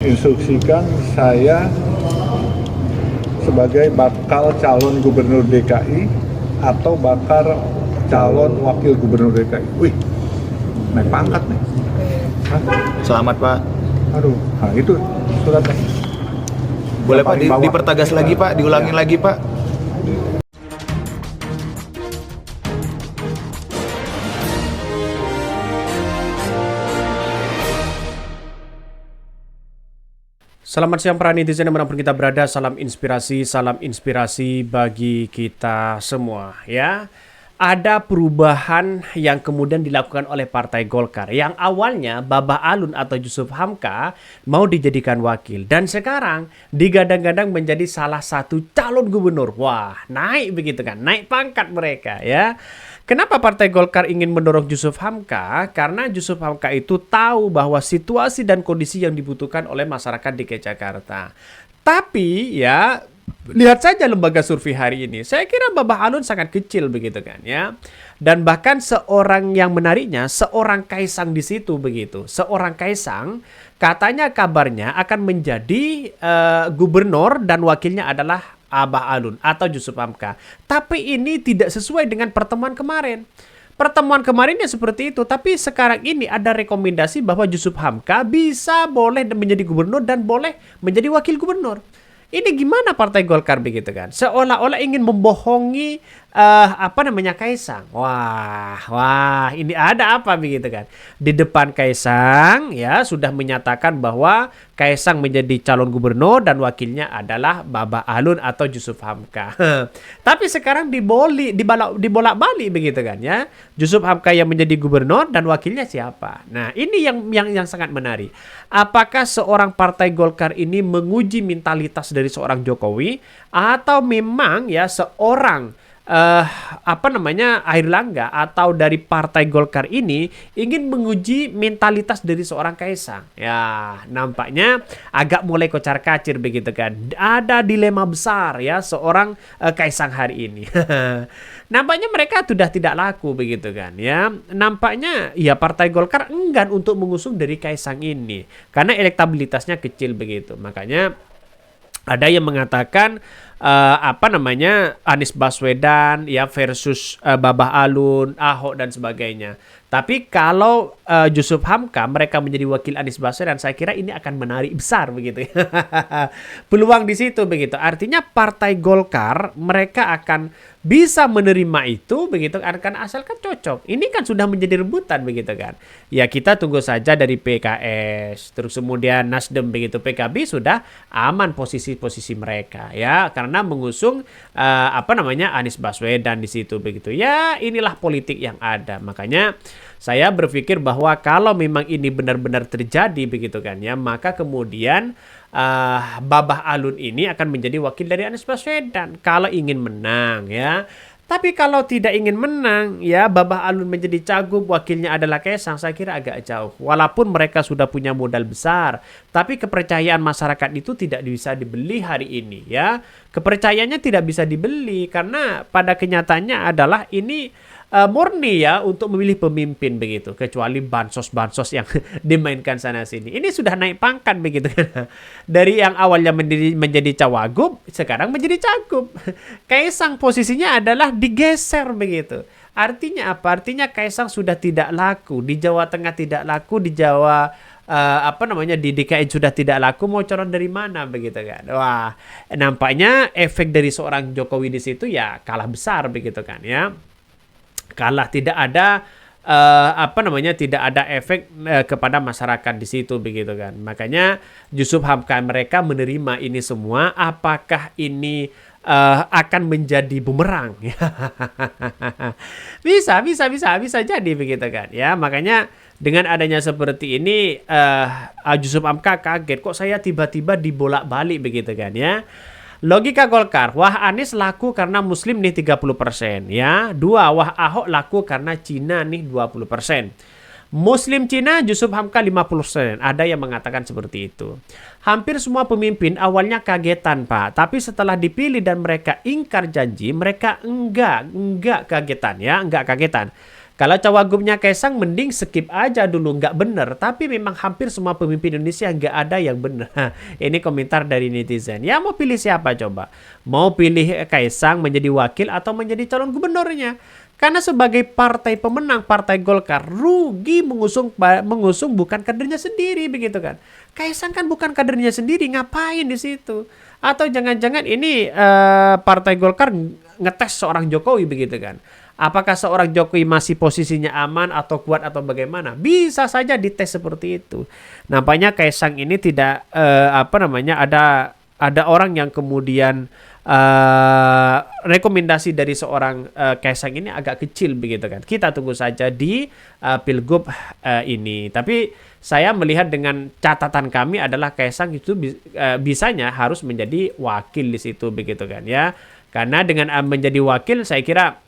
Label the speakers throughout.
Speaker 1: menginstruksikan saya sebagai bakal calon gubernur DKI atau bakal calon wakil gubernur DKI. Wih, naik pangkat nih. Hah?
Speaker 2: Selamat Pak.
Speaker 1: Aduh, nah itu suratnya.
Speaker 2: Boleh Pak dipertegas lagi Pak, diulangin lagi Pak.
Speaker 3: Selamat siang para netizen dimanapun kita berada, salam inspirasi bagi kita semua ya. Ada perubahan yang kemudian dilakukan oleh Partai Golkar yang awalnya Babah Alun atau Jusuf Hamka mau dijadikan wakil dan sekarang digadang-gadang menjadi salah satu calon gubernur. Wah, naik begitu kan, naik pangkat mereka ya. Kenapa Partai Golkar ingin mendorong Jusuf Hamka? Karena Jusuf Hamka itu tahu bahwa situasi dan kondisi yang dibutuhkan oleh masyarakat DKI Jakarta. Tapi ya, lihat saja lembaga survei hari ini. Saya kira Babah Alun sangat kecil begitu kan ya. Dan bahkan seorang yang menariknya, seorang Kaisang di situ begitu. Seorang Kaisang katanya kabarnya akan menjadi gubernur dan wakilnya adalah Abah Alun atau Jusuf Hamka. Tapi ini tidak sesuai dengan pertemuan kemarin. Pertemuan kemarinnya seperti itu, tapi sekarang ini ada rekomendasi bahwa Jusuf Hamka bisa boleh menjadi gubernur dan boleh menjadi wakil gubernur. Ini gimana Partai Golkar begitu kan? Seolah-olah ingin membohongi Kaisang. Wah, ini ada apa begitu kan? Di depan Kaisang ya sudah menyatakan bahwa Kaisang menjadi calon gubernur dan wakilnya adalah Babah Alun atau Jusuf Hamka. Tapi sekarang dibolak-balik begitu kan ya? Jusuf Hamka yang menjadi gubernur dan wakilnya siapa? Nah, ini yang sangat menarik. Apakah seorang Partai Golkar ini menguji mentalitas dari seorang Jokowi atau memang ya seorang Airlangga atau dari Partai Golkar ini ingin menguji mentalitas dari seorang Kaisang. Ya, nampaknya agak mulai kocar-kacir begitu kan. Ada dilema besar ya seorang Kaisang hari ini. Nampaknya mereka sudah tidak laku begitu kan ya. Nampaknya ya Partai Golkar enggan untuk mengusung dari Kaisang ini karena elektabilitasnya kecil begitu. Makanya ada yang mengatakan Anies Baswedan ya versus Babah Alun, Ahok dan sebagainya. Tapi kalau Jusuf Hamka mereka menjadi wakil Anies Baswedan, saya kira ini akan menarik besar begitu. Peluang di situ begitu. Artinya Partai Golkar mereka akan bisa menerima itu begitu kan asalkan cocok. Ini kan sudah menjadi rebutan begitu kan. Ya kita tunggu saja dari PKS, terus kemudian Nasdem begitu, PKB sudah aman posisi-posisi mereka ya karena mengusung Anies Baswedan di situ begitu. Ya inilah politik yang ada. Makanya saya berpikir bahwa kalau memang ini benar-benar terjadi begitu kan ya, maka kemudian Babah Alun ini akan menjadi wakil dari Anies Baswedan kalau ingin menang ya. Tapi kalau tidak ingin menang ya Babah Alun menjadi cagup, wakilnya adalah Kaisang, saya kira agak jauh. Walaupun mereka sudah punya modal besar, tapi kepercayaan masyarakat itu tidak bisa dibeli hari ini ya. Kepercayaannya tidak bisa dibeli karena pada kenyataannya adalah ini murni ya untuk memilih pemimpin begitu, kecuali bansos-bansos yang dimainkan sana sini. Ini sudah naik pangkat begitu kan. Dari yang awalnya menjadi cawagup sekarang menjadi cagup. Kaisang posisinya adalah digeser begitu. Artinya apa? Artinya Kaisang sudah tidak laku di Jawa Tengah, tidak laku di Jawa di DKI sudah tidak laku, mau calon dari mana begitu kan. Wah, nampaknya efek dari seorang Jokowi di situ ya kalah besar begitu kan ya. Kalah, tidak ada tidak ada efek kepada masyarakat di situ begitu kan. Makanya Jusuf Hamka mereka menerima ini semua. Apakah ini akan menjadi bumerang? bisa jadi begitu kan ya. Makanya dengan adanya seperti ini Jusuf Hamka kaget, kok saya tiba-tiba dibolak-balik begitu kan ya. Logika Golkar, wah Anies laku karena Muslim nih 30% ya. 2, wah Ahok laku karena Cina nih 20%. Muslim Cina Jusuf Hamka 50%. Ada yang mengatakan seperti itu. Hampir semua pemimpin awalnya kagetan Pak, tapi setelah dipilih dan mereka ingkar janji, mereka enggak kagetan ya, enggak kagetan. Kalau cawagupnya Kaisang mending skip aja dulu, nggak bener. Tapi memang hampir semua pemimpin Indonesia nggak ada yang bener. Ini komentar dari netizen. Ya mau pilih siapa coba? Mau pilih Kaisang menjadi wakil atau menjadi calon gubernurnya? Karena sebagai partai pemenang, Partai Golkar rugi mengusung bukan kadernya sendiri begitu kan. Kaisang kan bukan kadernya sendiri, ngapain di situ? Atau jangan-jangan ini Partai Golkar ngetes seorang Jokowi begitu kan. Apakah seorang Jokowi masih posisinya aman atau kuat atau bagaimana? Bisa saja dites seperti itu. Nampaknya Kaisang ini tidak ada orang yang kemudian rekomendasi dari seorang Kaisang ini agak kecil begitu kan. Kita tunggu saja di Pilgub ini. Tapi saya melihat dengan catatan kami adalah Kaisang itu bisanya harus menjadi wakil di situ begitu kan ya. Karena dengan menjadi wakil saya kira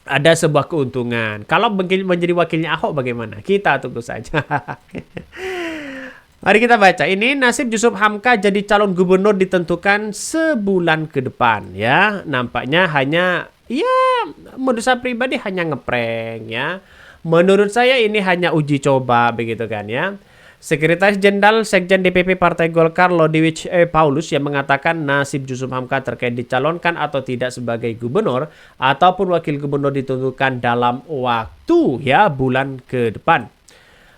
Speaker 3: ada sebuah keuntungan. Kalau menjadi wakilnya Ahok bagaimana? Kita tunggu saja. Mari kita baca. Ini nasib Jusuf Hamka jadi calon gubernur ditentukan sebulan ke depan ya. Nampaknya hanya ya menurut saya pribadi hanya ngeprank ya. Menurut saya ini hanya uji coba begitu kan ya. Sekretaris Jenderal Sekjen DPP Partai Golkar Lodewijk Paulus yang mengatakan nasib Jusuf Hamka terkait dicalonkan atau tidak sebagai gubernur ataupun wakil gubernur ditentukan dalam waktu ya bulan ke depan.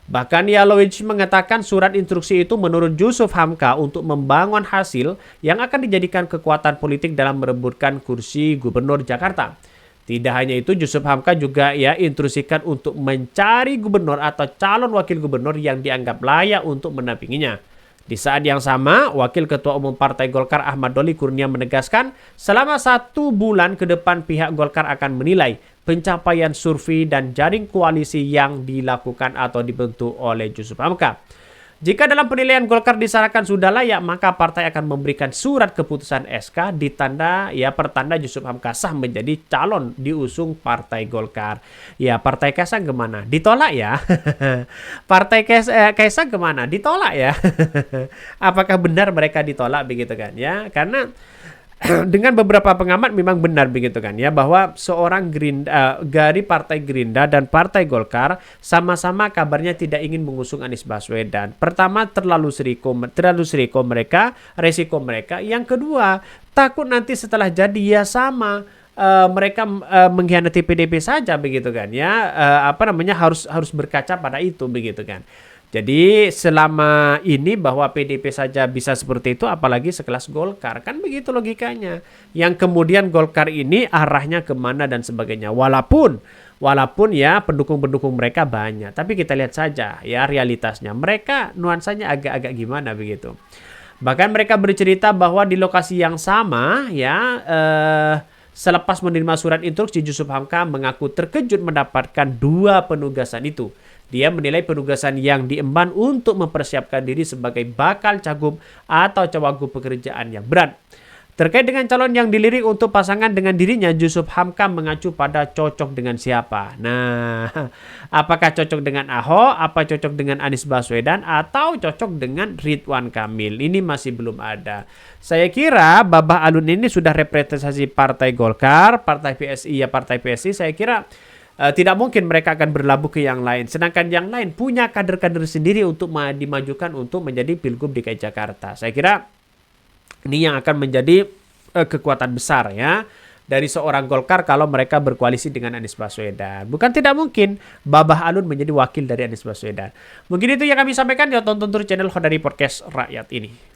Speaker 3: Bahkan Lodewijk mengatakan surat instruksi itu menurut Jusuf Hamka untuk membangun hasil yang akan dijadikan kekuatan politik dalam merebutkan kursi gubernur Jakarta. Tidak hanya itu, Jusuf Hamka juga instruksikan untuk mencari gubernur atau calon wakil gubernur yang dianggap layak untuk mendampinginya. Di saat yang sama, Wakil Ketua Umum Partai Golkar Ahmad Doli Kurnia menegaskan selama 1 bulan ke depan pihak Golkar akan menilai pencapaian survei dan jaring koalisi yang dilakukan atau dibentuk oleh Jusuf Hamka. Jika dalam penilaian Golkar disarankan sudah layak, maka partai akan memberikan surat keputusan SK pertanda Jusuf Hamka sah menjadi calon diusung Partai Golkar. Ya, Partai Kaisang kemana? Ditolak ya. Partai Kaisang kemana? Ditolak ya. Apakah benar mereka ditolak begitu kan ya? Karena dengan beberapa pengamat memang benar begitu kan ya, bahwa seorang dari Partai Gerindra dan Partai Golkar sama-sama kabarnya tidak ingin mengusung Anies Baswedan. Pertama, terlalu seriko mereka, resiko mereka. Yang kedua, takut nanti setelah jadi ya sama mereka mengkhianati PDP saja begitu kan ya. Harus berkaca pada itu begitu kan. Jadi selama ini bahwa PDP saja bisa seperti itu, apalagi sekelas Golkar. Kan begitu logikanya. Yang kemudian Golkar ini arahnya kemana dan sebagainya. Walaupun ya pendukung-pendukung mereka banyak. Tapi kita lihat saja ya realitasnya. Mereka nuansanya agak-agak gimana begitu. Bahkan mereka bercerita bahwa di lokasi yang sama ya selepas menerima surat instruksi, Jusuf Hamka mengaku terkejut mendapatkan 2 penugasan itu. Dia menilai penugasan yang diemban untuk mempersiapkan diri sebagai bakal cagup atau cawagup pekerjaan yang berat. Terkait dengan calon yang dilirik untuk pasangan dengan dirinya, Jusuf Hamka mengacu pada cocok dengan siapa. Nah, apakah cocok dengan Ahok, apa cocok dengan Anies Baswedan, atau cocok dengan Ridwan Kamil? Ini masih belum ada. Saya kira Babah Alun ini sudah representasi Partai Golkar, Partai PSI, saya kira tidak mungkin mereka akan berlabuh ke yang lain. Sedangkan yang lain punya kader-kader sendiri untuk dimajukan untuk menjadi Pilgub DKI Jakarta. Saya kira ini yang akan menjadi kekuatan besar ya dari seorang Golkar kalau mereka berkoalisi dengan Anies Baswedan. Bukan tidak mungkin Babah Alun menjadi wakil dari Anies Baswedan. Mungkin itu yang kami sampaikan. Ya, tonton terus channel Khodari Podcast Rakyat ini.